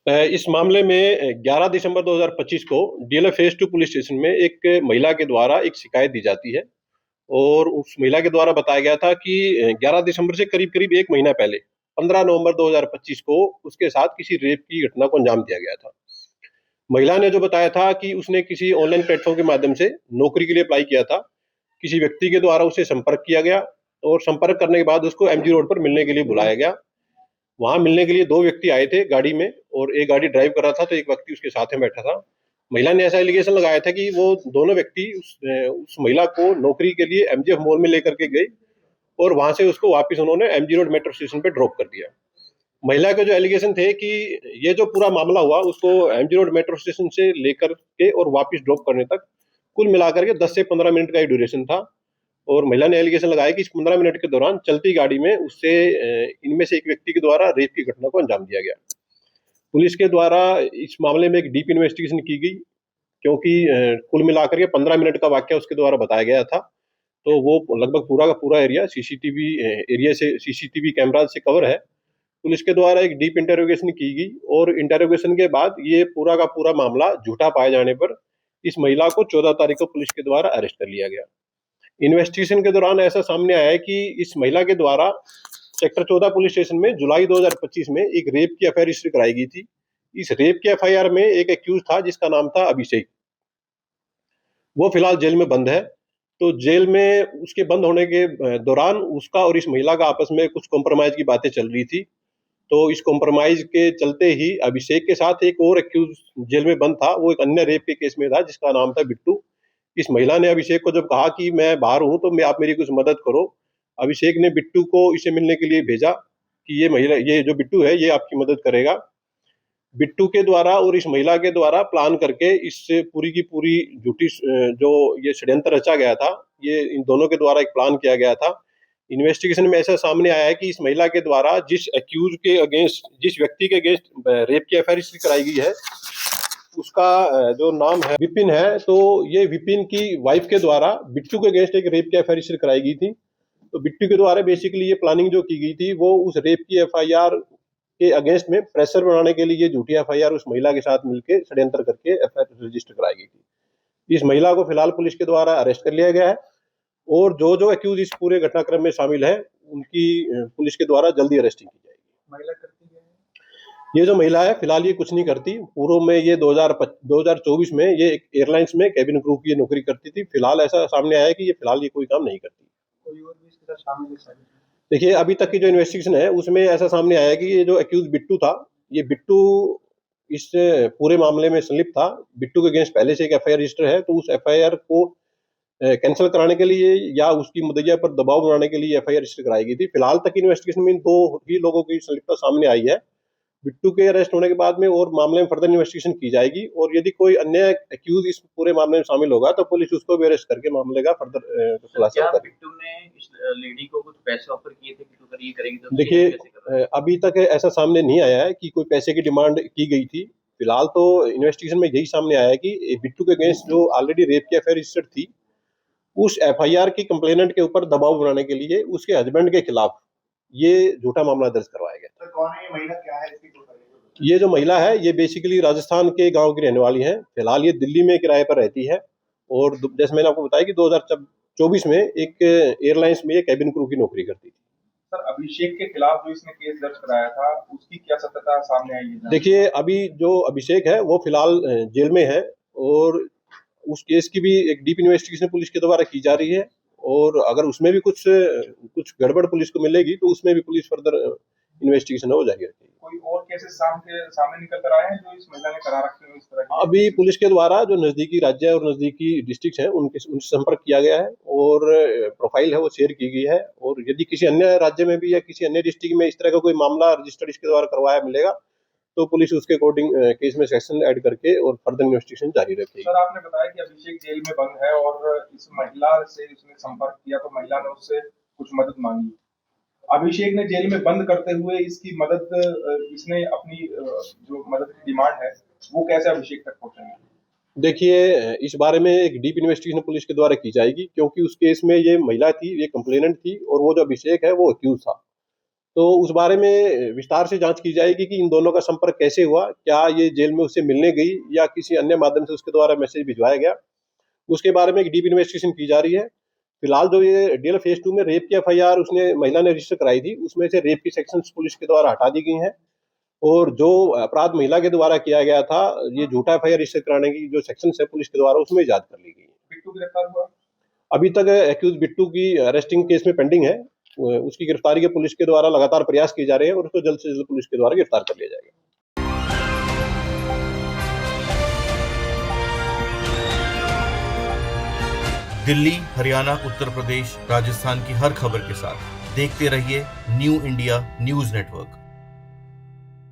इस मामले में 11 दिसंबर 2025 को डीएलएफ फेज 2 पुलिस स्टेशन में एक महिला के द्वारा एक शिकायत दी जाती है और उस महिला के द्वारा बताया गया था कि 11 दिसंबर से करीब करीब एक महीना पहले 15 नवंबर 2025 को उसके साथ किसी रेप की घटना को अंजाम दिया गया था। महिला ने जो बताया था कि उसने किसी ऑनलाइन प्लेटफॉर्म के माध्यम से नौकरी के लिए अप्लाई किया था। किसी व्यक्ति के द्वारा उसे संपर्क किया गया और संपर्क करने के बाद उसको एमजी रोड पर मिलने के लिए बुलाया गया। वहां मिलने के लिए दो व्यक्ति आए थे गाड़ी में और एक गाड़ी ड्राइव कर रहा था तो एक व्यक्ति उसके साथ में बैठा था। महिला ने ऐसा एलिगेशन लगाया था कि वो दोनों व्यक्ति उस महिला को नौकरी के लिए एमजीएफ मॉल में लेकर के गए और वहां से उसको वापस उन्होंने एमजी रोड मेट्रो स्टेशन पे ड्रॉप कर दिया। महिला के जो एलिगेशन थे कि ये जो पूरा मामला हुआ उसको एमजी रोड मेट्रो स्टेशन से लेकर के और वापस ड्रॉप करने तक कुल मिलाकर के 10 से 15 मिनट का ही ड्यूरेशन था। और महिला ने एलिगेशन लगाया कि इस 15 मिनट के दौरान चलती गाड़ी में उससे इनमें से एक व्यक्ति के द्वारा रेप की घटना को अंजाम दिया गया। पुलिस के द्वारा इस मामले में एक डीप इन्वेस्टिगेशन की गई क्योंकि कुल मिलाकर के 15 मिनट का वाक्य उसके द्वारा बताया गया था। तो वो लगभग पूरा का पूरा एरिया सीसीटीवी कैमरा से कवर है। पुलिस के द्वारा एक डीप इंटरोगेशन की गई और इंटरोगेशन के बाद ये पूरा का पूरा मामला झूठा पाए जाने पर इस महिला को 14 तारीख को पुलिस के द्वारा अरेस्ट कर लिया गया। इन्वेस्टिगेशन के दौरान ऐसा सामने आया है कि इस महिला के द्वारा सेक्टर 14 पुलिस स्टेशन में जुलाई 2025 में एक रेप की एफआईआर रजिस्टर कराई गई थी। इस रेप की एफआईआर में एक एक्यूज था जिसका नाम था अभिषेक। वो फिलहाल जेल में बंद है। तो जेल में उसके बंद होने के दौरान उसका और इस महिला का आपस में कुछ कॉम्प्रोमाइज की बातें चल रही थी। तो इस कॉम्प्रोमाइज के चलते ही अभिषेक के साथ एक और एक्यूज जेल में बंद था। वो एक अन्य रेप के केस में था जिसका नाम था बिट्टू। इस महिला ने अभिषेक को जब कहा कि मैं बाहर हूं तो मैं आप मेरी कुछ मदद करो, अभिषेक ने बिट्टू को इसे मिलने के लिए भेजा कि ये जो बिट्टू है ये आपकी मदद करेगा। बिट्टू के द्वारा और इस महिला के द्वारा प्लान करके इस पूरी की पूरी झूठी जो ये षड्यंत्र रचा गया था, ये इन दोनों के द्वारा एक प्लान किया गया था। इन्वेस्टिगेशन में ऐसा सामने आया है कि इस महिला के द्वारा जिस एक्यूज के अगेंस्ट, जिस व्यक्ति के अगेंस्ट रेप की एफआईआर कराई गई है उसका जो नाम है विपिन है। तो ये विपिन की वाइफ के द्वारा बिट्टू के अगेंस्ट एक रेप की एफआईआर कराई गई थी। तो बिट्टू के द्वारा बेसिकली ये प्लानिंग जो की गई थी वो उस रेप की एफआईआर के अगेंस्ट में प्रेशर बनाने के लिए झूठी एफआईआर उस महिला के साथ मिलकर षड्यंत्र करके एफआईआर रजिस्टर कराई गई थी। इस महिला को फिलहाल पुलिस के द्वारा अरेस्ट कर लिया गया है और जो जो एक्यूज इस पूरे घटनाक्रम में शामिल है उनकी पुलिस के द्वारा जल्दी अरेस्टिंग की जाएगी। महिला करती है ये जो महिला है फिलहाल ये कुछ नहीं करती। पूर्व में ये 2024 में ये एयरलाइंस में कैबिन क्रू की नौकरी करती थी। फिलहाल ऐसा सामने आया है कि ये फिलहाल ये कोई काम नहीं करती। कोई और भी इसके साथ शामिल है? देखिए अभी तक की जो इन्वेस्टिगेशन है उसमें ऐसा सामने आया है कि ये जो एक्यूज बिट्टू था, ये बिट्टू इस पूरे मामले में संलिप्त था। बिट्टू के अगेंस्ट पहले से एक एफआईआर रजिस्टर है तो उस एफआईआर को कैंसिल कराने के लिए या उसकी मुद्दइया पर दबाव बनाने के लिए एफआईआर रजिस्टर कराई गई थी। फिलहाल तक इन्वेस्टिगेशन में दो ही लोगों की संलिप्तता सामने आई है। बिट्टू के अरेस्ट होने के बाद में और मामले में फर्दर इन्वेस्टिगेशन की जाएगी और यदि कोई अन्य एक्यूज इस पूरे मामले में शामिल होगा तो पुलिस उसको भी अरेस्ट करके मामले का फर्दर खुलासा करेगी। बिट्टू ने इस लेडी को कुछ पैसे ऑफर किए थे कि अगर ये करेगी तो देखिए अभी तक ऐसा सामने नहीं आया है कि कोई पैसे की डिमांड की गई थी। फिलहाल तो इन्वेस्टिगेशन में यही सामने आया है कि बिट्टू के अगेंस्ट जो ऑलरेडी रेप की एफआईआर रजिस्टर्ड थी उस एफआईआर की कंप्लेनेंट के ऊपर दबाव बनाने के लिए उसके हस्बैंड के खिलाफ ये झूठा मामला दर्ज करवाया गया। तो कौन है ये महिला, क्या है इसकी? ये जो महिला है ये बेसिकली राजस्थान के गांव की रहने वाली है। फिलहाल ये दिल्ली में किराए पर रहती है और जैसे मैंने आपको बताया कि 2024 में एक एयरलाइंस में कैबिन क्रू की नौकरी करती थी। सर अभिषेक के खिलाफ जो इसने केस दर्ज कराया था उसकी क्या सत्यता सामने आई है? देखिए अभी जो अभिषेक है वो फिलहाल जेल में है और उस केस की भी एक डीप इन्वेस्टिगेशन पुलिस के द्वारा की जा रही है और अगर उसमें भी कुछ गड़बड़ पुलिस को मिलेगी तो उसमें भी पुलिस फर्दर इन्वेस्टिगेशन हो जाएगी। कोई और केसेस सामने निकल कर आए हैं जो इस महिला ने करा रखे हैं इस तरह के? अभी पुलिस के द्वारा जो नजदीकी राज्य और नजदीकी डिस्ट्रिक्ट हैं उनसे संपर्क किया गया है और प्रोफाइल है वो शेयर की गई है और यदि किसी अन्य राज्य में भी या किसी अन्य डिस्ट्रिक्ट में इस तरह का कोई मामला रजिस्टर्ड इसके द्वारा करवाया मिलेगा तो पुलिस उसके अकॉर्डिंग केस में सेक्शन ऐड करके और फर्दर इन्वेस्टिगेशन जारी रखेगी। सर आपने बताया कि अभिषेक जेल में बंद है और इस महिला से उसने संपर्क किया तो महिला ने उससे कुछ मदद मांगी। अभिषेक ने जेल में बंद करते हुए इसकी मदद, इसने अपनी जो मदद की डिमांड है वो कैसे अभिषेक तक पहुंचाएंगे? देखिए इस बारे में एक डीप इन्वेस्टिगेशन पुलिस के द्वारा की जाएगी क्योंकि उस केस में ये महिला थी, ये कंप्लेनेंट थी और वो जो अभिषेक है वो अक्यूज था। तो उस बारे में विस्तार से जांच की जाएगी कि इन दोनों का संपर्क कैसे हुआ, क्या ये जेल में उससे मिलने गई या किसी अन्य माध्यम से उसके द्वारा मैसेज भिजवाया गया। उसके बारे में एक डीप इन्वेस्टिगेशन की जा रही है। फिलहाल जो ये डीएल फेज 2 में रेप की एफआईआर उसने महिला ने रजिस्टर कराई थी, उसमें से रेप की सेक्शंस पुलिस के द्वारा हटा दी गई हैं और जो अपराध महिला के द्वारा किया गया था, ये झूठा एफआईआर रजिस्टर कराने की जो सेक्शंस है पुलिस के द्वारा, उसमें इजाद कर ली गई है। बिट्टू गिरफ्तार हुआ? अभी तक एक्यूज बिट्टू की अरेस्टिंग केस में पेंडिंग है। उसकी गिरफ्तारी के पुलिस के द्वारा लगातार प्रयास किए जा रहे हैं और उसको जल्द से जल्द पुलिस के द्वारा गिरफ्तार कर लिया जाएगा। दिल्ली, हरियाणा, उत्तर प्रदेश, राजस्थान की हर खबर के साथ देखते रहिए न्यू इंडिया न्यूज नेटवर्क।